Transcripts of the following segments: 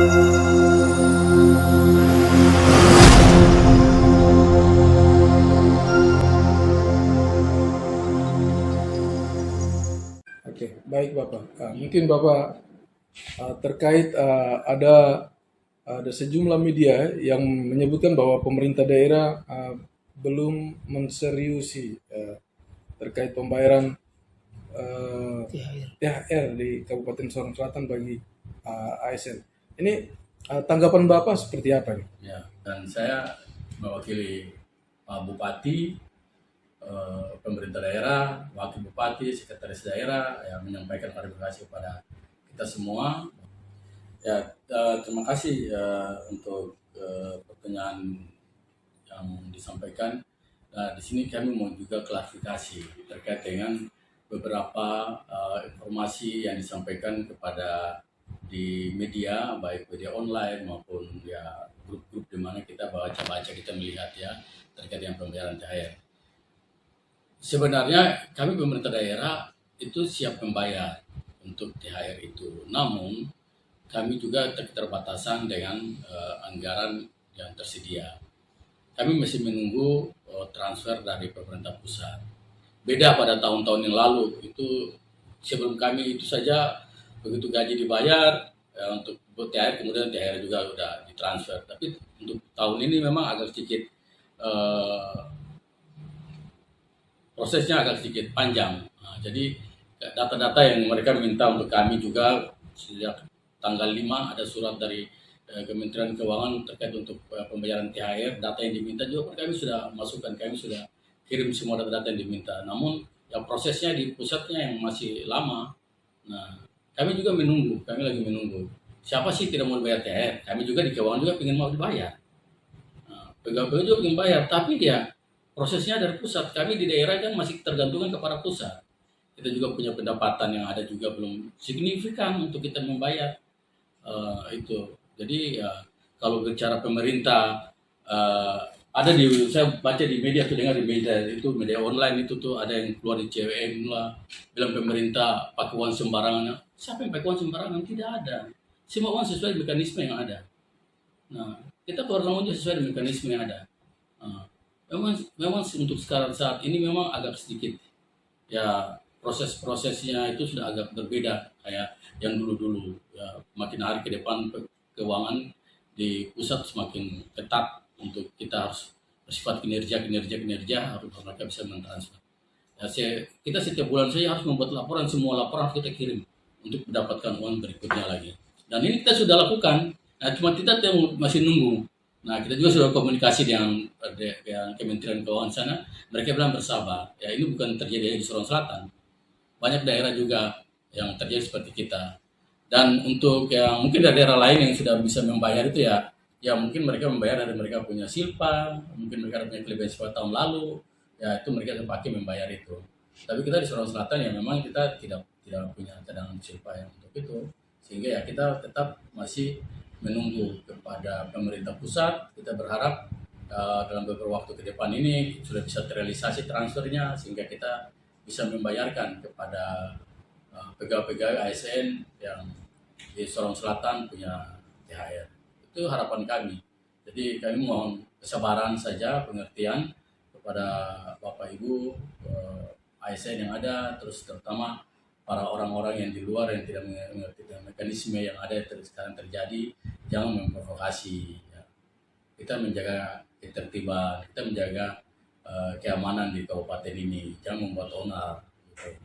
Oke, baik Bapak. Mungkin Bapak terkait ada sejumlah media yang menyebutkan bahwa pemerintah daerah belum menseriusi terkait pembayaran THR di Kabupaten Sorong Selatan bagi ASN. Ini tanggapan Bapak seperti apa nih? Ya, dan saya mewakili Pak Bupati, pemerintah daerah, wakil bupati, sekretaris daerah yang menyampaikan klarifikasi kepada kita semua. Ya, terima kasih untuk pertanyaan yang disampaikan. Nah, di sini kami mau juga klarifikasi terkait dengan beberapa informasi yang disampaikan kepada di media, baik media online maupun ya grup-grup di mana kita baca-baca, kita melihat ya terkait dengan pembayaran THR. Sebenarnya kami pemerintah daerah itu siap membayar untuk THR itu, namun kami juga keterbatasan dengan anggaran yang tersedia. Kami masih menunggu transfer dari pemerintah pusat. Beda pada tahun-tahun yang lalu, itu sebelum kami itu saja begitu gaji dibayar untuk THR, kemudian THR juga sudah ditransfer. Tapi untuk tahun ini memang agak sedikit prosesnya agak sedikit panjang. Nah, jadi data-data yang mereka minta untuk kami juga sejak tanggal 5 ada surat dari Kementerian Keuangan terkait untuk pembayaran THR. Data yang diminta juga kami sudah masukkan, kami sudah kirim semua data-data yang diminta. Namun yang prosesnya di pusatnya yang masih lama. Nah, kami juga menunggu, kami lagi menunggu. Siapa sih tidak mau bayar THR? Kami juga di Keuangan juga ingin mau dibayar. Nah, pegawai juga ingin bayar, tapi dia prosesnya dari pusat. Kami di daerah kan masih tergantungan kepada pusat. Kita juga punya pendapatan yang ada juga belum signifikan untuk kita membayar itu. Jadi ya, kalau bicara pemerintah ada saya baca di media tuh, dengar di media itu, media online itu tuh ada yang keluar di CWM lah bilang pemerintah pakai uang sembarangan. Siapa yang pakai uang sembarangan? Tidak ada. Semua uang sesuai mekanisme yang ada. Nah, kita keluar uangnya sesuai dengan mekanisme yang ada. Memang untuk sekarang saat ini memang agak sedikit ya proses-prosesnya itu sudah agak berbeda kayak yang dulu-dulu. Ya, makin hari ke depan keuangan di pusat semakin ketat untuk kita harus bersifat kinerja harus mereka bisa mentransfer. Ya, kita setiap bulan saja harus membuat laporan, semua laporan harus kita kirim untuk mendapatkan uang berikutnya lagi. Dan ini kita sudah lakukan. Nah, cuma kita masih nunggu. Nah, kita juga sudah komunikasi dengan Kementerian Keuangan sana. Mereka bilang bersabar. Ya, ini bukan terjadi di Sorong Selatan. Banyak daerah juga yang terjadi seperti kita. Dan untuk yang mungkin dari daerah lain yang sudah bisa membayar itu ya mungkin mereka membayar dari mereka punya silpa, mungkin mereka punya kelebihan silpa tahun lalu, ya itu mereka terpakai membayar itu. Tapi kita di Sorong Selatan ya memang kita tidak punya cadangan silpa yang untuk itu, sehingga ya kita tetap masih menunggu kepada pemerintah pusat. Kita berharap dalam beberapa waktu ke depan ini sudah bisa terrealisasi transfernya sehingga kita bisa membayarkan kepada pegawai-pegawai ASN yang di Sorong Selatan punya THR. Itu harapan kami. Jadi kami mohon kesabaran saja, pengertian kepada Bapak Ibu ASN yang ada, terus terutama para orang-orang yang di luar yang tidak mengerti mekanisme yang ada sekarang terjadi, jangan memprovokasi. Ya. Kita menjaga ketertiban, kita menjaga keamanan di kabupaten ini, jangan membuat onar. Gitu.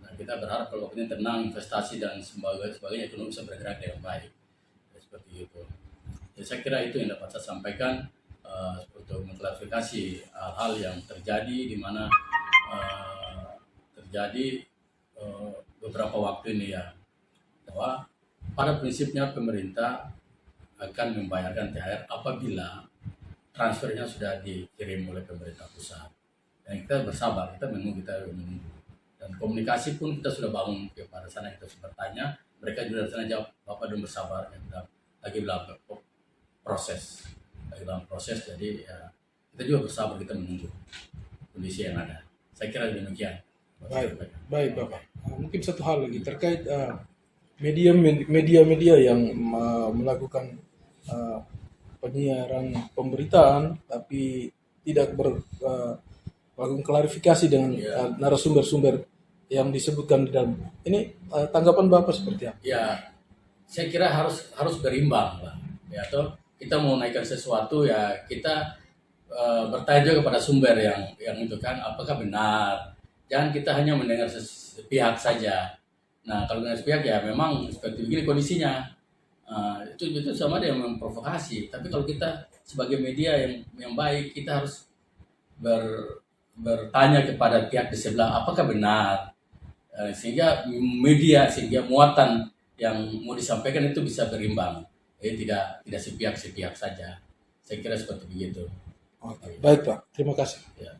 Nah, kita berharap kalau ini tenang, investasi dan sebagainya ekonomi bisa bergerak dengan baik. Ya, seperti itu. Jadi saya kira itu yang dapat saya sampaikan untuk mengklarifikasi hal-hal yang terjadi di mana terjadi beberapa waktu ini ya, bahwa pada prinsipnya pemerintah akan membayarkan THR apabila transfernya sudah dikirim oleh pemerintah pusat. Dan kita bersabar, kita menunggu. Dan komunikasi pun kita sudah bangun kepada sana, kita sudah bertanya, mereka juga dari sana jawab, Bapak belum bersabar, ya, lagi dalam proses, jadi ya, kita juga bersabar, kita menunggu kondisi yang ada. Saya kira demikian. Baik Bapak. Mungkin satu hal lagi terkait media-media yang melakukan uh, penyiaran pemberitaan tapi tidak melakukan klarifikasi dengan Ya, narasumber-sumber yang disebutkan di dalam ini, tanggapan Bapak seperti apa? ya, saya kira harus berimbang lah. Ya, atau kita mau naikkan sesuatu ya kita bertanya juga kepada sumber yang itu kan apakah benar. Jangan kita hanya mendengar sepihak saja. Nah, kalau dengan sepihak ya memang seperti begini kondisinya. Itu sama dia memprovokasi. Tapi kalau kita sebagai media yang baik, kita harus bertanya kepada pihak di sebelah apakah benar. Sehingga muatan yang mau disampaikan itu bisa berimbang. Tidak sepihak-sepihak saja. Saya kira seperti begitu. Oke, baik Pak, terima kasih. Ya.